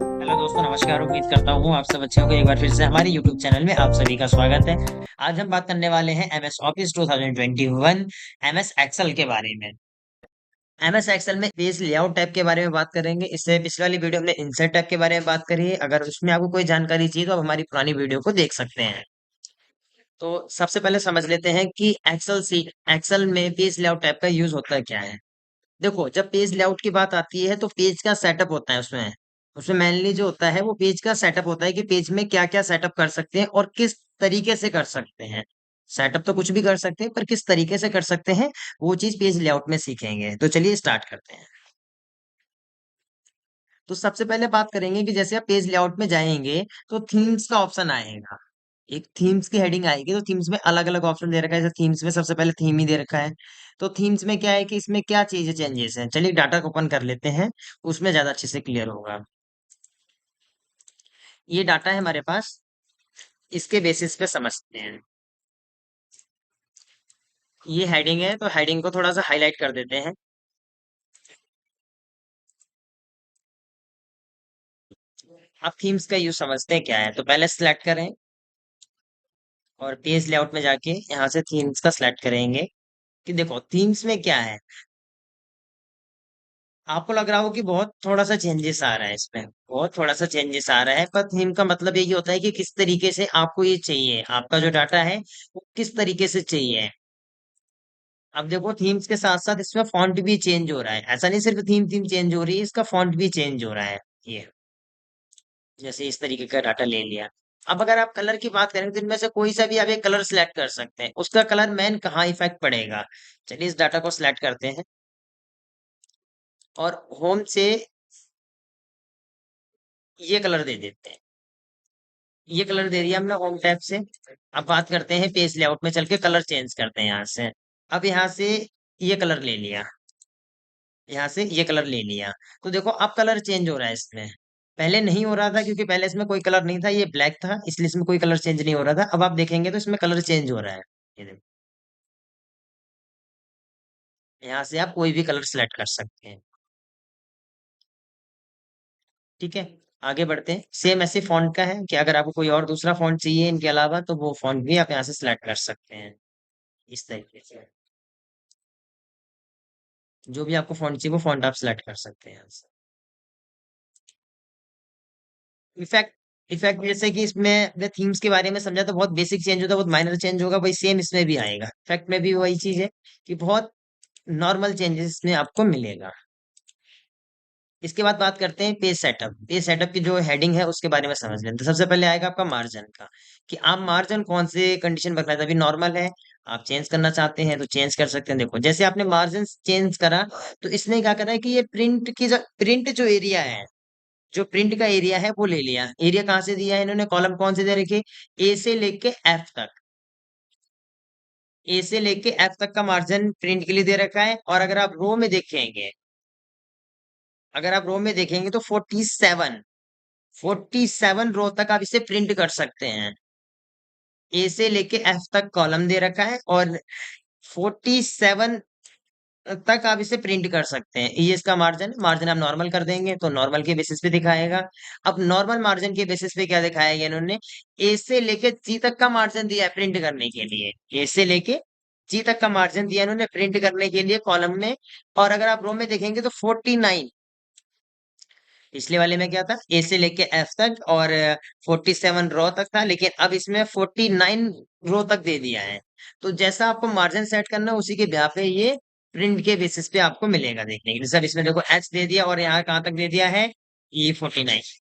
Hello दोस्तों, नमस्कार। उम्मीद करता हूँ आप सब अच्छे होंगे। एक बार फिर से हमारे यूट्यूब चैनल में आप सभी का स्वागत है। आज हम बात करने वाले हैं एमएस ऑफिस 2021 एमएस एक्सेल के बारे में। एमएस एक्सेल में पेज लेआउट टैब के बारे में बात करेंगे। इससे पिछले वाली वीडियो हमने इंसर्ट टैब के बारे में बात करी है। अगर उसमें आपको कोई जानकारी चाहिए तो आप हमारी पुरानी वीडियो को देख सकते हैं। तो सबसे पहले समझ लेते हैं कि एक्सेल में पेज लेआउट टैब का यूज होता है क्या है। देखो, जब पेज लेआउट की बात आती है तो पेज का सेटअप होता है। उसमें उसमें मेनली जो होता है वो पेज का सेटअप होता है कि पेज में क्या क्या सेटअप कर सकते हैं और किस तरीके से कर सकते हैं। सेटअप तो कुछ भी कर सकते हैं, पर किस तरीके से कर सकते हैं वो चीज पेज लेआउट में सीखेंगे। तो चलिए स्टार्ट करते हैं। तो सबसे पहले बात करेंगे कि जैसे आप पेज लेआउट में जाएंगे तो थीम्स का ऑप्शन आएगा। एक थीम्स की हेडिंग आएगी। तो थीम्स में अलग अलग ऑप्शन दे रखा है। जैसे थीम्स में सबसे पहले थीम ही दे रखा है। तो थीम्स में क्या है कि इसमें क्या चीजें चेंजेस हैं, चलिए डाटा को ओपन कर लेते हैं। उसमें ज्यादा अच्छे से क्लियर होगा। ये डाटा है हमारे पास, इसके बेसिस पे समझते हैं। ये हेडिंग है तो हेडिंग को थोड़ा सा हाईलाइट कर देते हैं। आप थीम्स का यूज समझते हैं क्या है, तो पहले सिलेक्ट करें और पेज लेआउट में जाके यहाँ से थीम्स का सिलेक्ट करेंगे। कि देखो थीम्स में क्या है, आपको लग रहा हो कि बहुत थोड़ा सा चेंजेस आ रहा है। इसमें बहुत थोड़ा सा चेंजेस आ रहा है, पर थीम का मतलब यही होता है कि किस तरीके से आपको ये चाहिए, आपका जो डाटा है वो किस तरीके से चाहिए। अब देखो, थीम्स के साथ साथ इसमें फॉन्ट भी चेंज हो रहा है। ऐसा नहीं सिर्फ थीम थीम चेंज हो रही है, इसका फॉन्ट भी चेंज हो रहा है। ये जैसे इस तरीके का डाटा ले लिया। अब अगर आप कलर की बात करें तो इनमें से कोई सा भी आप एक कलर सिलेक्ट कर सकते हैं। उसका कलर मैन कहाँ इफेक्ट पड़ेगा। चलिए इस डाटा को सिलेक्ट करते हैं और होम से ये कलर दे देते हैं। ये कलर दे दिया हमने होम टैब से। अब बात करते हैं पेज लेआउट में चल के कलर चेंज करते हैं यहाँ से। अब यहाँ से ये कलर ले लिया, यहाँ से ये कलर ले लिया। तो देखो अब कलर चेंज हो रहा है इसमें। पहले नहीं हो रहा था क्योंकि पहले इसमें कोई कलर नहीं था, ये ब्लैक था, इसलिए इसमें कोई कलर चेंज नहीं हो रहा था। अब आप देखेंगे तो इसमें कलर चेंज हो रहा है। ये देखो, यहाँ से आप कोई भी कलर सेलेक्ट कर सकते हैं। ठीक है, आगे बढ़ते हैं। सेम ऐसे फॉन्ट का है कि अगर आपको कोई और दूसरा फॉन्ट चाहिए इनके अलावा तो वो फॉन्ट भी आप यहाँ से सिलेक्ट कर सकते हैं। इस तरीके से जो भी आपको फॉन्ट चाहिए वो फॉन्ट आप सिलेक्ट कर सकते हैं यहाँ से। इफेक्ट इफेक्ट जैसे कि इसमें अपने थीम्स के बारे में समझा तो बहुत बेसिक चेंज होता है, बहुत माइनर चेंज होगा, वही सेम इसमें भी आएगा। इफेक्ट में भी वही चीज है कि बहुत नॉर्मल चेंजेस इसमें आपको मिलेगा। इसके बाद बात करते हैं पेज सेटअप। पेज सेटअप की जो हेडिंग है उसके बारे में समझ लेते हैं। तो सबसे पहले आएगा आपका मार्जिन का, कि आप मार्जिन कौन से कंडीशन पर करना है। अभी नॉर्मल है, आप चेंज करना चाहते हैं तो चेंज कर सकते हैं। देखो जैसे आपने मार्जिन चेंज करा तो इसने क्या करा है कि ये प्रिंट जो एरिया है, जो प्रिंट का एरिया है वो ले लिया। एरिया कहाँ से दिया है इन्होंने, कॉलम कौन से दे रखे, ए से लेके एफ तक। ए से लेके एफ तक का मार्जिन प्रिंट के लिए दे रखा है। और अगर आप रो में देखेंगे तो 47 रो तक आप इसे प्रिंट कर सकते हैं। ए से लेके एफ तक कॉलम दे रखा है और 47 तक आप इसे प्रिंट कर सकते हैं। ये इसका मार्जिन आप नॉर्मल कर देंगे तो नॉर्मल के बेसिस पे दिखाएगा। अब नॉर्मल मार्जिन के बेसिस पे क्या दिखाएगा इन्होंने, ए से लेके जी तक का मार्जिन दिया है प्रिंट करने के लिए। ए से लेके जी तक का मार्जिन दिया इन्होंने प्रिंट करने के लिए कॉलम में। और अगर आप रो में देखेंगे तो 49, पिछले वाले में क्या था, ए से लेके एफ तक और 47 रो तक था, लेकिन अब इसमें 49 रो तक दे दिया है। तो जैसा आपको मार्जिन सेट करना है उसी के ब्याह पे ये प्रिंट के बेसिस पे आपको मिलेगा देखने के लिए। सर इसमें देखो एच दे दिया और यहाँ कहाँ तक दे दिया है, ये 49।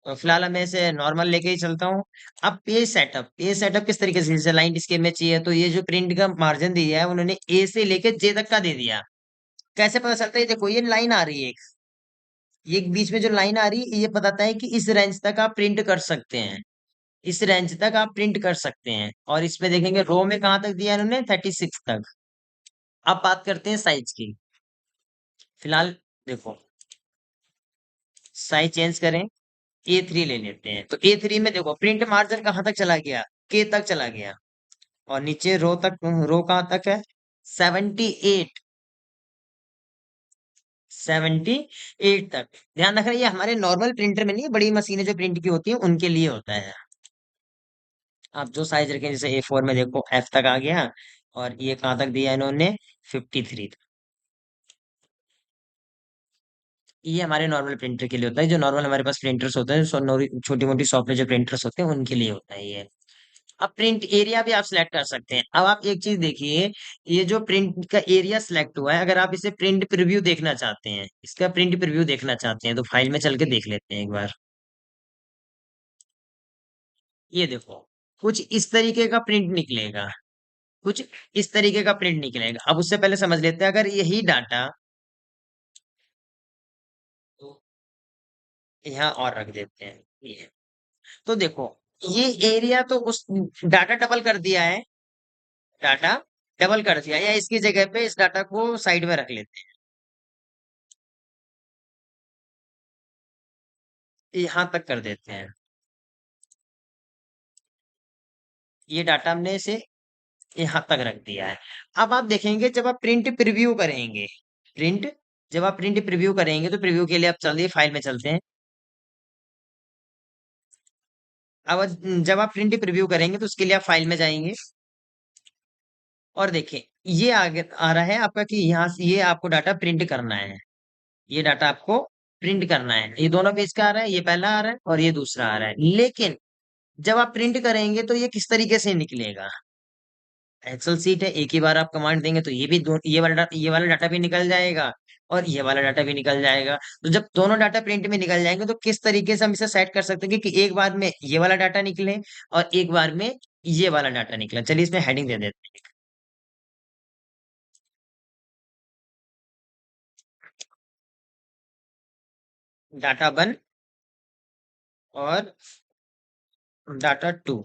तो फिलहाल मैं इसे नॉर्मल लेके ही चलता हूँ। अब पेज सेटअप किस तरीके से, जैसे लाइन स्केप में चाहिए तो ये जो प्रिंट का मार्जिन दिया है उन्होंने ए से लेके जे तक का दे दिया। कैसे पता चलता है, देखो ये लाइन आ रही है, ये बीच में जो लाइन आ रही है ये बताता है कि इस रेंज तक आप प्रिंट कर सकते हैं। इस रेंज तक आप प्रिंट कर सकते हैं। और इसमें देखेंगे रो में कहाँ तक दिया है इन्होंने, 36 तक। अब बात करते हैं साइज की। फिलहाल देखो, साइज चेंज करें, A3 ले लेते हैं। तो A3 में देखो प्रिंट मार्जिन कहाँ तक चला गया, के तक चला गया। और नीचे रो कहाँ तक है, 78। 78 तक। ध्यान रखना, ये हमारे नॉर्मल प्रिंटर में नहीं है, बड़ी मशीनें जो प्रिंट की होती है उनके लिए होता है। आप जो साइज रखें, जैसे A4 में देखो F तक आ गया, और ये कहाँ तक दिया इन्होंने, 53 तक। ये हमारे नॉर्मल प्रिंटर के लिए होता है, जो नॉर्मल हमारे पास प्रिंटर्स होते हैं, छोटी मोटी सॉफ्टवेयर जो प्रिंटर्स होते हैं उनके लिए होता है ये। अब प्रिंट एरिया भी आप सिलेक्ट कर सकते हैं। अब आप एक चीज देखिए, ये जो प्रिंट का एरिया सिलेक्ट हुआ है, अगर आप इसे प्रिंट प्रीव्यू देखना चाहते हैं, इसका प्रिंट प्रीव्यू देखना चाहते हैं, तो फाइल में चल के देख लेते हैं एक बार। ये देखो, कुछ इस तरीके का प्रिंट निकलेगा, कुछ इस तरीके का प्रिंट निकलेगा। अब उससे पहले समझ लेते हैं, अगर यही डाटा यहाँ और रख देते हैं, ये तो देखो, ये एरिया तो उस डाटा डबल कर दिया है, डाटा डबल कर दिया, या इसकी जगह पे इस डाटा को साइड में रख लेते हैं, यहाँ तक कर देते हैं। ये डाटा हमने इसे यहाँ तक रख दिया है। अब आप देखेंगे, जब आप प्रिंट प्रीव्यू करेंगे, प्रिंट जब आप प्रिंट प्रीव्यू करेंगे, तो प्रीव्यू के लिए आप चलिए फाइल में चलते हैं। अब जब आप प्रिंट प्रीव्यू करेंगे, तो उसके लिए आप फाइल में जाएंगे, और देखें, ये आगे आ रहा है आपका कि यहाँ से ये आपको डाटा प्रिंट करना है, ये डाटा आपको प्रिंट करना है। ये दोनों पेज का आ रहा है, ये पहला आ रहा है और ये दूसरा आ रहा है। लेकिन जब आप प्रिंट करेंगे, तो ये किस तरीके से निकलेगा। एक्सेल सीट है, एक ही बार आप कमांड देंगे तो ये भी ये वाला डाटा भी निकल जाएगा, और ये वाला डाटा भी निकल जाएगा। तो जब दोनों डाटा प्रिंट में निकल जाएंगे, तो किस तरीके से हम इसे सेट कर सकते हैं कि एक बार में ये वाला डाटा निकले और एक बार में ये वाला डाटा निकले। चलिए इसमें हेडिंग दे देते हैं, डाटा 1 और डाटा 2।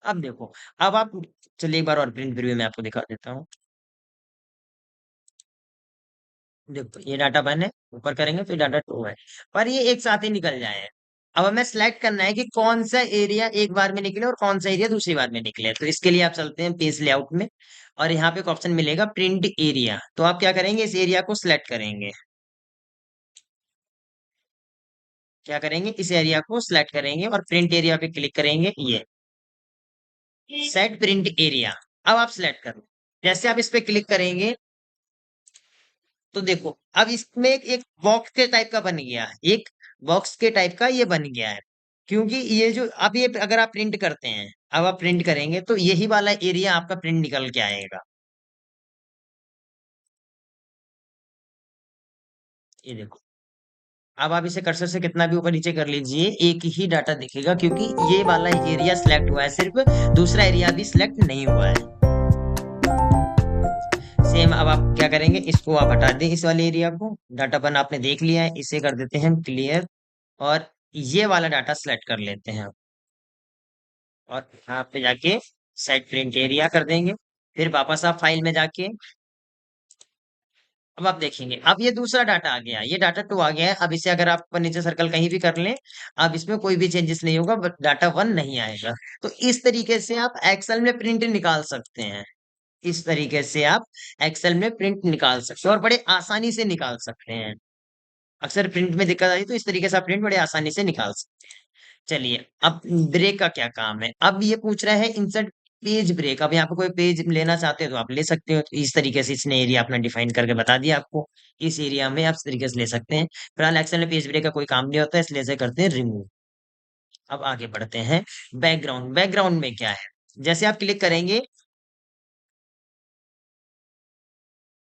अब देखो, अब आप चलिए एक बार और प्रिंट प्रीव्यू में आपको दिखा देता हूँ। देखो, ये डाटा 1 है, ऊपर करेंगे फिर डाटा 2 है, पर ये एक साथ ही निकल जाए। अब हमें सेलेक्ट करना है कि कौन सा एरिया एक बार में निकले और कौन सा एरिया दूसरी बार में निकले। तो इसके लिए आप चलते हैं पेज लेआउट में, और यहाँ पे एक ऑप्शन मिलेगा प्रिंट एरिया। तो आप क्या करेंगे, इस एरिया को सिलेक्ट करेंगे। क्या करेंगे, इस एरिया को सिलेक्ट करेंगे और प्रिंट एरिया पे क्लिक करेंगे, ये सेट प्रिंट एरिया। अब आप सिलेक्ट करो, जैसे आप इस पे क्लिक करेंगे, तो देखो, अब इसमें एक बॉक्स के टाइप का बन गया है, एक बॉक्स के टाइप का ये बन गया है। क्योंकि ये जो अब ये अगर आप प्रिंट करते हैं, अब आप प्रिंट करेंगे, तो यही वाला एरिया आपका प्रिंट निकल के आएगा। ये देखो, अब आप इसे कर्सर से कितना भी ऊपर नीचे कर लीजिए, एक ही डाटा दिखेगा, क्योंकि ये वाला एरिया सिलेक्ट हुआ है सिर्फ, दूसरा एरिया भी सिलेक्ट नहीं हुआ है। सेम, अब आप क्या करेंगे, इसको आप हटा दें, इस वाले एरिया को। डाटा बन आपने देख लिया है, इसे कर देते हैं क्लियर, और ये वाला डाटा सिलेक्ट कर लेते हैं, और यहाँ पे जाके सेट प्रिंट एरिया कर देंगे। फिर वापस आप फाइल में जाके, अब आप देखेंगे, अब ये दूसरा डाटा आ गया, ये डाटा 2 आ गया है। अब इसे अगर आप ऊपर नीचे सर्कल कहीं भी कर लें, अब इसमें कोई भी चेंजेस नहीं होगा, बट डाटा 1 नहीं आएगा। तो इस तरीके से आप एक्सेल में प्रिंट निकाल सकते हैं, इस तरीके से आप एक्सेल में प्रिंट निकाल सकते हैं, और बड़े आसानी से निकाल सकते हैं। अक्सर प्रिंट में दिक्कत आती है, तो इस तरीके से आप प्रिंट बड़े आसानी से निकाल सकते हैं। चलिए, अब ब्रेक का क्या काम है। अब ये पूछ रहा है इंसर्ट पेज ब्रेक। अब यहाँ पे कोई पेज लेना चाहते हो तो आप ले सकते हो। तो इस तरीके से इसने एरिया अपना डिफाइन करके बता दिया आपको, इस एरिया में आप इस तरीके से ले सकते हैं। फिलहाल एक्सेल में पेज ब्रेक का कोई काम नहीं होता है, इसलिए इसे करते हैं रिमूव। अब आगे बढ़ते हैं। बैकग्राउंड, बैकग्राउंड में क्या है, जैसे आप क्लिक करेंगे,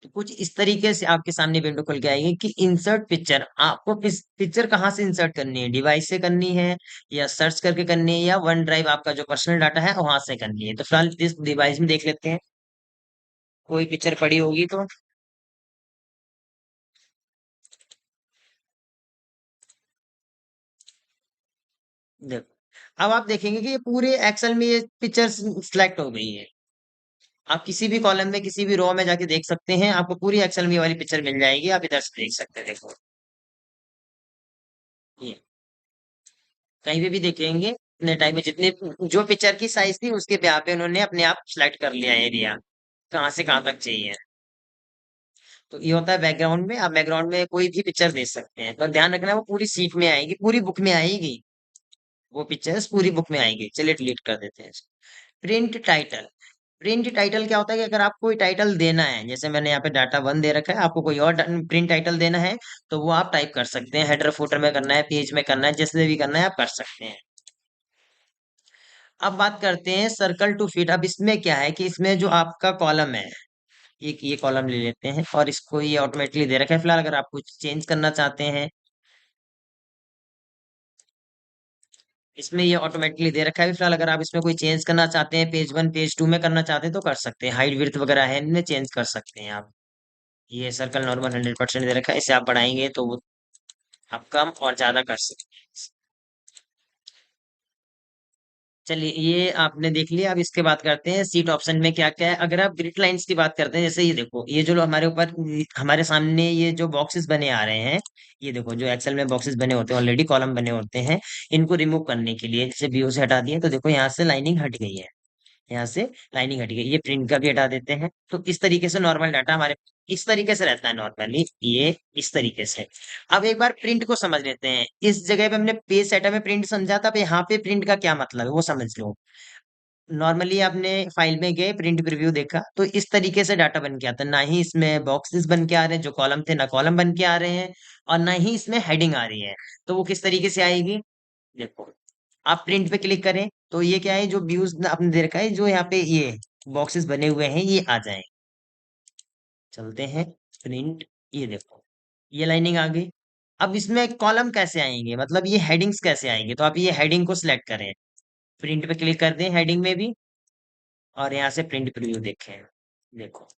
तो कुछ इस तरीके से आपके सामने विंडो खुल के आएगी कि इंसर्ट पिक्चर। आपको किस पिक्चर कहाँ से इंसर्ट करनी है, डिवाइस से करनी है, या सर्च करके करनी है, या वन ड्राइव आपका जो पर्सनल डाटा है वहां से करनी है। तो फिलहाल इस डिवाइस में देख लेते हैं, कोई पिक्चर पड़ी होगी तो। देखो, अब आप देखेंगे कि ये पूरे एक्सेल में ये पिक्चर सिलेक्ट हो गई है। आप किसी भी कॉलम में, किसी भी रो में जाके देख सकते हैं, आपको पूरी एक्सेल में ये वाली पिक्चर मिल जाएगी। आप इधर से देख सकते हैं, देखो ये कहीं पे भी देखेंगे, इतने टाइम में जितने जो पिक्चर की साइज थी उसके पे यहाँ पे उन्होंने अपने आप सिलेक्ट कर लिया एरिया। कहाँ से कहाँ तक चाहिए। तो ये होता है बैकग्राउंड में, आप बैकग्राउंड में कोई भी पिक्चर दे सकते हैं, पर ध्यान रखना वो पूरी सीट में आएगी, पूरी बुक में आएगी। वो पिक्चर्स पूरी बुक में आएगी। चलिए डिलीट कर देते हैं। Print title. प्रिंट टाइटल क्या होता है कि अगर आपको कोई टाइटल देना है, जैसे मैंने यहाँ पे डाटा वन दे रखा है, आपको कोई और प्रिंट टाइटल देना है, तो वो आप टाइप कर सकते हैं। हेडर फुटर में करना है, पेज में करना है, जिसमें भी करना है आप कर सकते हैं। अब बात करते हैं सर्कल टू फिट। अब इसमें क्या है कि इसमें जो आपका कॉलम है, एक ये कॉलम ले लेते हैं और इसको ये ऑटोमेटिकली दे रखा है। फिलहाल अगर आप कुछ चेंज करना चाहते हैं, इसमें ये ऑटोमेटिकली दे रखा है। फिलहाल अगर आप इसमें कोई चेंज करना चाहते हैं, पेज वन पेज टू में करना चाहते हैं तो कर सकते हैं। हाइट विड्थ वगैरह है, इनमें चेंज कर सकते हैं आप। ये सर्कल नॉर्मल 100% दे रखा है, इसे आप बढ़ाएंगे तो वो आप कम और ज्यादा कर सकते हैं। चलिए ये आपने देख लिया। अब इसके बात करते हैं सीट ऑप्शन में क्या क्या है। अगर आप ग्रिड लाइंस की बात करते हैं, जैसे ये देखो, ये जो हमारे ऊपर हमारे सामने ये जो बॉक्सेस बने आ रहे हैं, ये देखो जो एक्सेल में बॉक्सेस बने होते हैं, ऑलरेडी कॉलम बने होते हैं, इनको रिमूव करने के लिए जैसे व्यू से हटा दिए तो देखो यहाँ से लाइनिंग हट गई है। यहाँ से लाइनिंग हट गई। ये प्रिंट का भी हटा देते हैं। तो इस तरीके से नॉर्मल डाटा हमारे इस तरीके से रहता है नॉर्मली, ये इस तरीके से। अब एक बार प्रिंट को समझ लेते हैं। इस जगह पे हमने पेज सेटअप में प्रिंट समझा था, अब यहाँ पे प्रिंट का क्या मतलब है वो समझ लो। नॉर्मली आपने फाइल में गए, प्रिंट प्रीव्यू देखा, तो इस तरीके से डाटा बन के आता है। ना ही इसमें बॉक्सेस बन के आ रहे हैं, जो कॉलम थे ना कॉलम बन के आ रहे हैं, और ना ही इसमें हेडिंग आ रही है। तो वो किस तरीके से आएगी, देखो। आप प्रिंट पे क्लिक करें तो ये क्या है, जो व्यूज आपने दे रखा है, जो यहाँ पे ये बॉक्सेस बने हुए हैं ये आ जाए। चलते हैं प्रिंट, ये देखो ये लाइनिंग आ गई। अब इसमें कॉलम कैसे आएंगे, मतलब ये हेडिंग्स कैसे आएंगे, तो आप ये हेडिंग को सिलेक्ट करें, प्रिंट पे क्लिक कर दें हेडिंग में भी, और यहाँ से प्रिंट प्रीव्यू देखें। देखो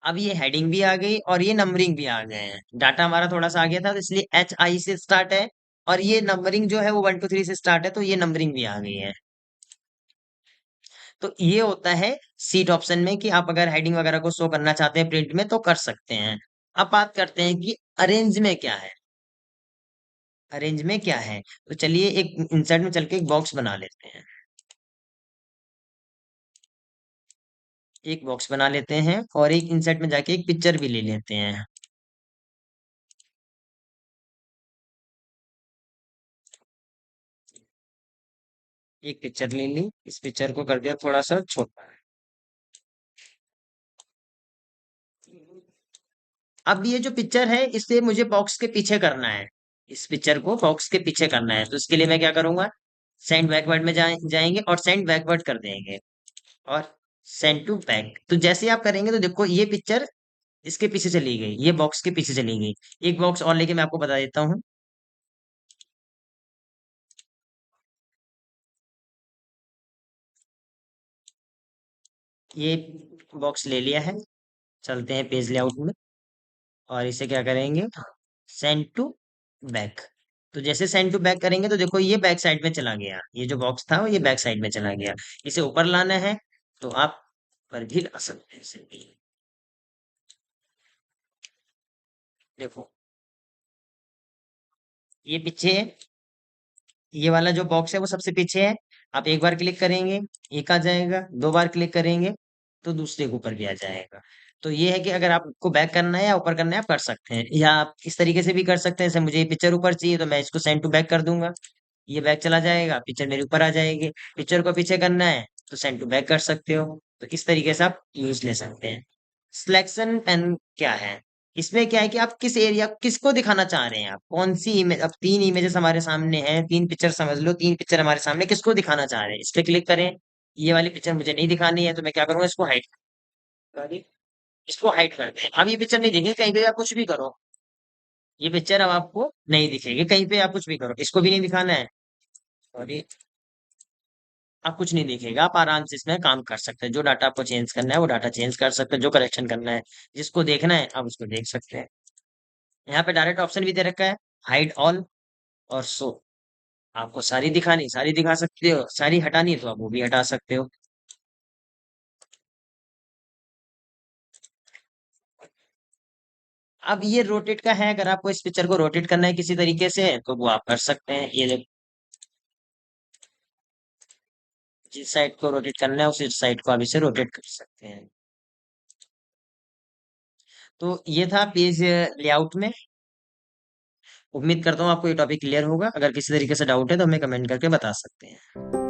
अब ये हेडिंग भी आ गई और ये नंबरिंग भी आ गए हैं। डाटा हमारा थोड़ा सा आ गया था, तो इसलिए HI से स्टार्ट है, और ये नंबरिंग जो है वो 1 2 3 से स्टार्ट है, तो ये नंबरिंग भी आ गई है। तो ये होता है सीट ऑप्शन में कि आप अगर हेडिंग वगैरह को शो करना चाहते हैं प्रिंट में तो कर सकते हैं। अब बात करते हैं कि अरेंज में क्या है। अरेंज में क्या है, तो चलिए एक इंसर्ट में चल के एक बॉक्स बना लेते हैं। एक बॉक्स बना लेते हैं और एक इंसर्ट में जाके एक पिक्चर भी ले लेते हैं। एक पिक्चर ले ली, इस पिक्चर को कर दिया थोड़ा सा छोटा। अब ये जो पिक्चर है इसे मुझे बॉक्स के पीछे करना है। इस पिक्चर को बॉक्स के पीछे करना है, तो इसके लिए मैं क्या करूंगा, सेंड बैकवर्ड में जाएंगे और सेंड बैकवर्ड कर देंगे, और सेंड टू बैक। तो जैसे ही आप करेंगे तो देखो ये पिक्चर इसके पीछे चली गई, ये बॉक्स के पीछे चली गई। एक बॉक्स और लेके मैं आपको बता देता हूँ। ये बॉक्स ले लिया है। चलते हैं पेज लेआउट में और इसे क्या करेंगे, सेंड टू बैक। तो जैसे सेंड टू बैक करेंगे तो देखो ये बैक साइड में चला गया, ये जो बॉक्स था वो ये बैक साइड में चला गया। इसे ऊपर लाना है तो आप पर भी ला सकते हैं इसे। देखो ये पीछे है, ये वाला जो बॉक्स है वो सबसे पीछे है। आप एक बार क्लिक करेंगे एक आ जाएगा, दो बार क्लिक करेंगे तो दूसरे के ऊपर भी आ जाएगा। तो ये है कि अगर आपको बैक करना है या ऊपर करना है आप कर सकते हैं, या आप इस तरीके से भी कर सकते हैं। जैसे मुझे ये पिक्चर ऊपर चाहिए तो मैं इसको सेंड टू बैक कर दूंगा, ये बैक चला जाएगा, पिक्चर मेरे ऊपर आ जाएगी। पिक्चर को पीछे करना है तो सेंड टू बैक कर सकते हो। तो इस तरीके से आप यूज ले सकते हैं। सिलेक्शन पेन क्या है, इसमें क्या है कि आप किस एरिया किसको दिखाना चाह रहे हैं, आप कौन सी इमेज। अब तीन इमेजेस हमारे सामने हैं, तीन पिक्चर समझ लो, तीन पिक्चर हमारे सामने, किसको दिखाना चाह रहे हैं इस पे क्लिक करें। ये वाली पिक्चर मुझे नहीं दिखानी है तो मैं क्या करूंगा, इसको हाइड, इसको हाइड कर दें। अब ये पिक्चर नहीं दिखेगी कहीं पे, आप कुछ भी करो, ये पिक्चर अब आपको नहीं दिखेगी कहीं पे, आप कुछ भी करो, इसको भी नहीं दिखाना है। सॉरी, आप कुछ नहीं दिखेगा, आप आराम से इसमें काम कर सकते हैं। जो डाटा आपको चेंज करना है वो डाटा चेंज कर सकते हैं, जो करेक्शन करना है, जिसको देखना है आप उसको देख सकते हैं। यहाँ पे डायरेक्ट ऑप्शन भी दे रखा है, हाइड ऑल और शो। आपको सारी दिखानी सारी दिखा सकते हो, सारी हटानी है तो आप वो भी हटा सकते हो। अब ये रोटेट का है, अगर आपको इस पिक्चर को रोटेट करना है किसी तरीके से तो वो आप कर सकते हैं। ये जो जिस साइड को रोटेट करना है उसी साइड को आप इसे रोटेट कर सकते हैं। तो ये था पेज लेआउट में। उम्मीद करता हूँ आपको ये टॉपिक क्लियर होगा। अगर किसी तरीके से डाउट है तो हमें कमेंट करके बता सकते हैं।